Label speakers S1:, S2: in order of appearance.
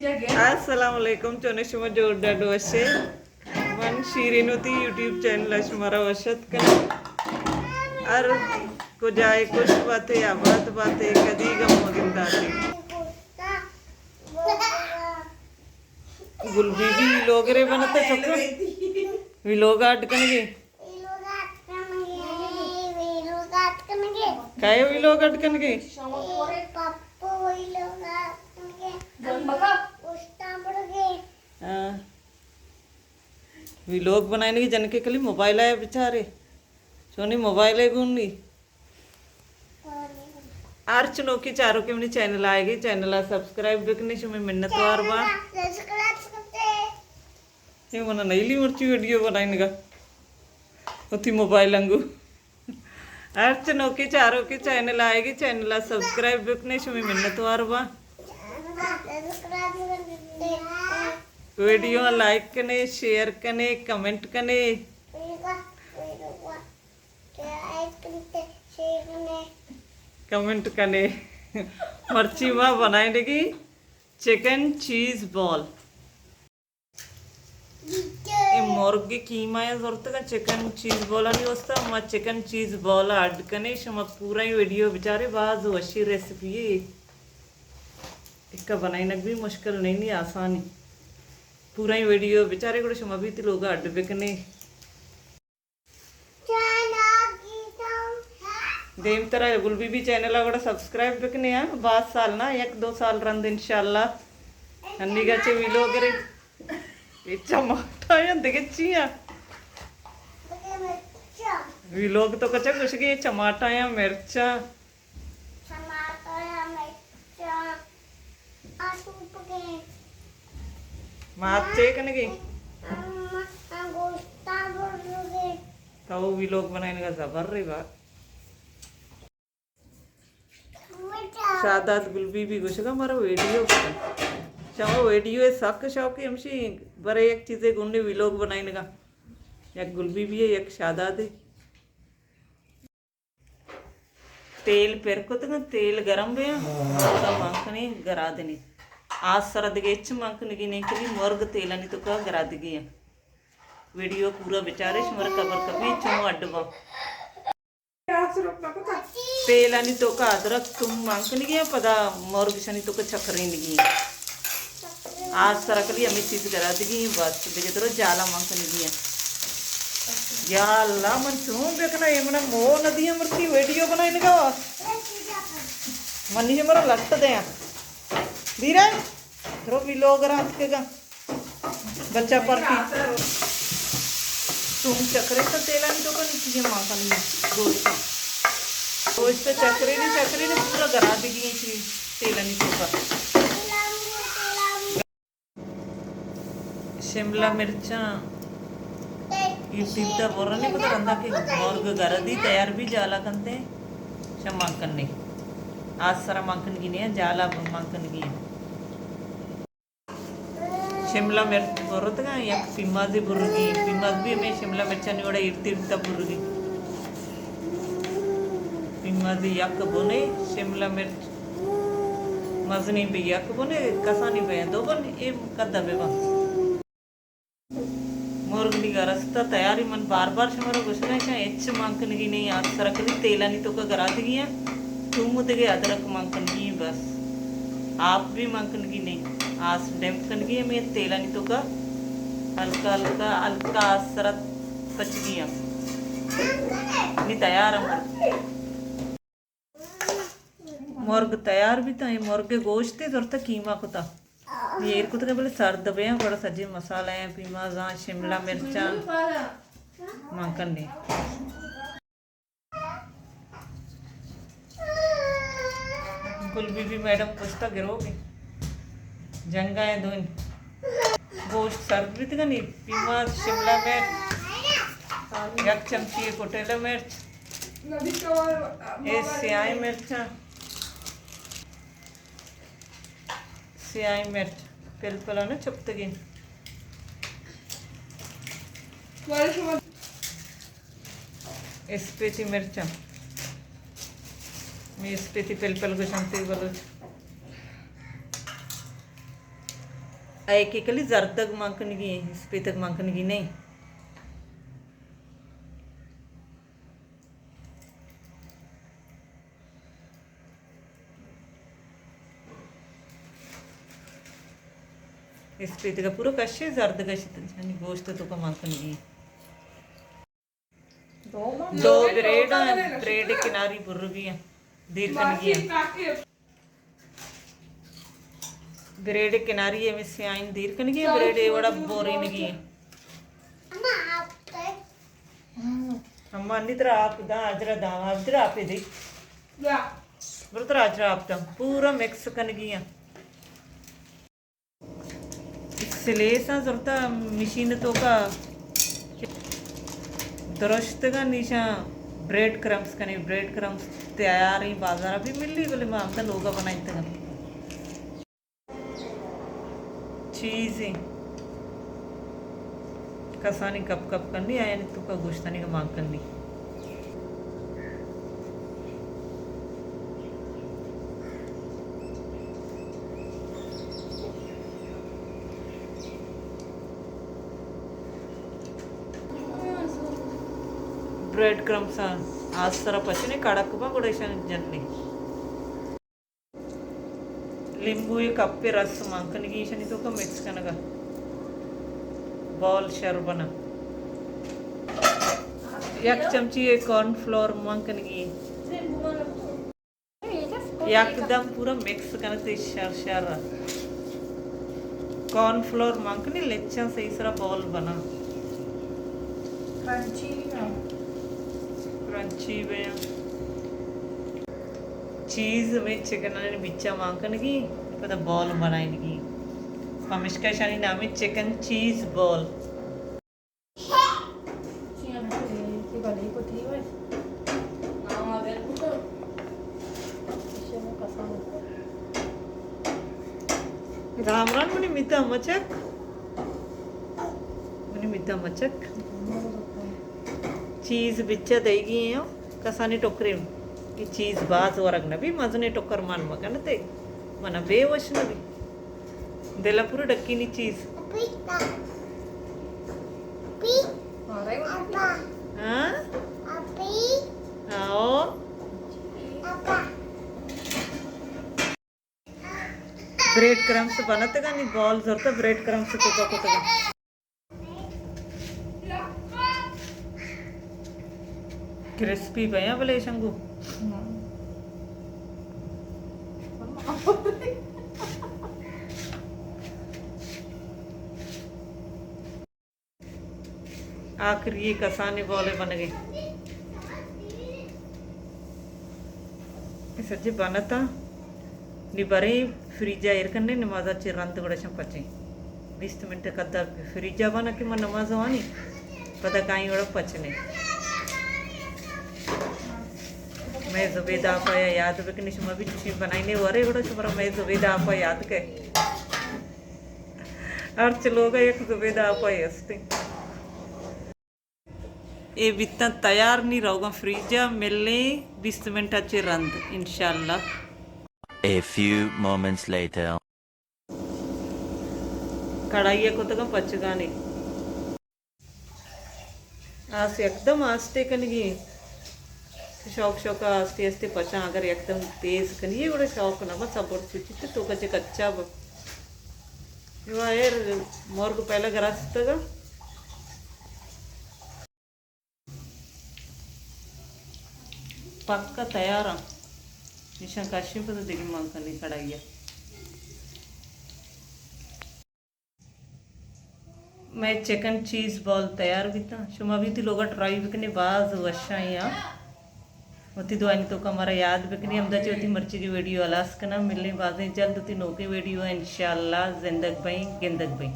S1: Assalamualaikum चोने शुमा जोरदार डोसे one Shireen होती यूट्यूब चैनल शुमारा वशत कर और को जाए कुछ बातें या बातें कदी गम होगी दाती गुलबी भी लोग रे बनते चक्कर भी लोग आट करेंगे काय भी लोग आट करेंगे व्लॉग बनाने की जन के कली मोबाइल आया बेचारे सोनी मोबाइल है गुन्नी आर चुनो की चारों के अपनी चैनल आएगी चैनल सब्सक्राइब देखने से मैं मिन्नत वार बा ये मना नहीं ली मुर्ची वीडियो बनाने का उती मोबाइल अंगू आर चुनो की चारों की चैनल आएगी चैनल सब्सक्राइब देखने से मैं मिन्नत वार बा वीडियो लाइक कने शेयर कने कमेंट कने कमेंट कने मर्ची माँ बनाने की चिकन चीज बॉल मुर्गी कीमा या जरूरत का चिकन चीज बॉल नहीं होता माँ चिकन चीज बॉल ऐड कने शमा पूरा ही वीडियो बेचारे बाज अच्छी रेसिपी है इसका बनाने भी मुश्किल नहीं आसानी पूरा ही वीडियो बेचारे को शमा भी लोग अड्ड बिकने देम तरह गुलबी भी चैनल కూడా सब्सक्राइब बिकने हैं 5 साल ना 1-2 साल रंद इंशाल्लाह अन्नी गचे व्लॉग रे टमाटा या देखिया व्लॉग तो कच्चा कुछ के टमाटा या मिर्चा माप चेक नहीं तो वो व्लॉग बनाने का जबर रे बा शादात गुलबी भी कुछ का मारा वीडियो शामा वीडियो है शक शौक हमशी बरे एक चीज़ें गुन्ने व्लॉग बनाने का एक गुलबी भी है एक शादात है तेल पेरकुत तेल गरम है माखनी गरा देनी आज सरदगे मंकनगी नहीं कभी मुर्ग तेलानी तो का गरा दगी वीडियो पूरा बेचारे मर कबर कभी चुम अड्डवा तेलानी तो का अदरक तुम मंकनगी पदा मुर्ग शनी तो का चक्करेंगी आज सरकली हमें चीज गरा दगी बस देखे तो जाला मंकनगी या अल्लाह मन चुम देखना ये मना मो नदी मरती वीडियो बनाने का मनी से मरा लगता दे धीरे धरो व्लॉग रास्केगा बच्चा पड़ती तुम चक्रे तो तेला नहीं तो नीचे माँ का नहीं दोस्त दोस्त चक्रे ने पूरा गरा देगी तेला नहीं तो शिमला मिर्चा यूट्यूब का बोल रहा नहीं पता बंदा के मुर्ग गरा दी तैयार भी जाला करते शमाकन ने आज सारा मांकन की नहीं है जाला मांकन की है शिमला मिर्च बरत का या पिम्माजी बुर्गी पिम्माज भी हमें शिमला मिर्चा नहीं उड़ा इर्ता बुर्गी पिम्माजी यक बोने शिमला मिर्च मजनी पे यक बोने कसानी पे दो बन ये कद्दा बेबा मुर्गी का रास्ता तैयारी मन बार बार शमरो गुस्सा है एच मांकन की नहीं आज सरकली तेला नहीं तो का गरा दी है तुम मुझे अदरक मांकन की बस आप भी मांकन की नहीं आज डेमकन की मैं तेला नहीं तो का हल्का हल्का हल्का असरत पच गया नहीं तैयार है मुर्ग तैयार भी था ये मुर्ग के गोश्त है जरूरत कीमा को था ये कुछ के बोले सर्द पे हैं बड़ा सजी मसाला है पीमा जा शिमला मिर्चा मांकन ने गुलबी भी मैडम पूछता गिरोगे जंगा है दोन गोश्त सर्वित का नहीं पीमा शिमला मिर्च एक चमची कोटेला मिर्च ये स्याही मिर्चा स्याही मिर्च पिलपला ना चुपतगी स्पेति मिर्चा मी स्पेति पिलपल को चमते बोलो एक एकली जर्दग मांकनगी स्पेतक मांकनगी नहीं स्पेतक पूरा कशे जर्दग आणि गोष्ट तुका मांकनगी दो ब्रेड ब्रेड किनारी बुर्रगी दीर्घनगी ब्रेड किनारी है मिस आइन दीर्घनगी ब्रेड एवड़ा बोरिनगी अम्मा अन्नी तरह आप दा अजरा दा आप तरह आप दे बरतर अजरा आप दा पूरा मिक्स कनगी सिलेसा जरता मशीन तो का दुरुस्त का निशा ब्रेड क्रम्स कनी ब्रेड क्रम्स तैयार ही बाजार भी मिल रही बोले माम तो लोग बनाई तक चीज कसानी कप कप करनी आया नहीं तो का गोश्तानी का मांग करनी ब्रेड क्रम्स आज सर पचने कड़क गुड़ेशन जन्नी लिंबू एक कप्पे रस मांकन की ईशनी तो का मिक्स कनगा बॉल शर बना एक चमची एक कॉर्न फ्लोर मांकन की एकदम पूरा मिक्स करते शर शर कॉर्न फ्लोर मांकनी लेच्चा से इसरा बॉल बना क्रंची में चीज में चिकन ने बिच्चा मांकन की पता बॉल बनाएगी पमिश्का शानी नाम है चिकन चीज बॉल रामरान मनी मिता मचक चीज बिच्चा देगी है कसानी टोकरी की चीज बाज वरगना भी मजने टोकर मान मगन ते मना बेवशन भी देला पूरी डक्की नी चीज हाँ आओ ब्रेड क्रम्स बनते का नहीं बॉल जरता ब्रेड क्रम्स तुका कुतगा क्रिस्पी भैया बोले शंगू आखिर ये कसाने बोले बन गए सच्ची बनता निबरे फ्रिजा एरकने नमाजा चिरंत गड़े पचे 20 मिनट कदा फ्रिजा बना कि मैं नमाज वानी पता कहीं गड़ा पचने मैं जुबेदा आपा याद भी कि निशमा भी चीज बनाई नहीं वरे गड़ा शुभरा मैं जुबेदा आपा याद के अर्च लोग एक जुबेदा आपा यस्ते ये बितना तैयार नहीं रहोगा फ्रिजा मिलने 20 मिनट अच्छे रंद इंशाल्लाह
S2: A few moments later.
S1: कढ़ाई को तो पचगा नहीं आज एकदम आस्ते कनगी शौक शौक आस्ते आस्ते पचा अगर एकदम तेज कनिए बड़े शौक ना मत सपोर्ट सुचित तो कच्चे कच्चा यार मोर को पहला गरास तक पक्का तैयार निशा काशी पर तो देखी मांग करनी कढ़ाई मैं चिकन चीज बॉल तैयार भी था शुमा भी थी लोग ट्राई भी करने बाज अच्छा यहाँ होती तो तो हमारा याद भी करनी हमदा होती मर्ची की वीडियो अलास करना मिलने बाजें जल्द होती नौकी वीडियो इंशाल्लाह जिंदग भाई गिंदग भाई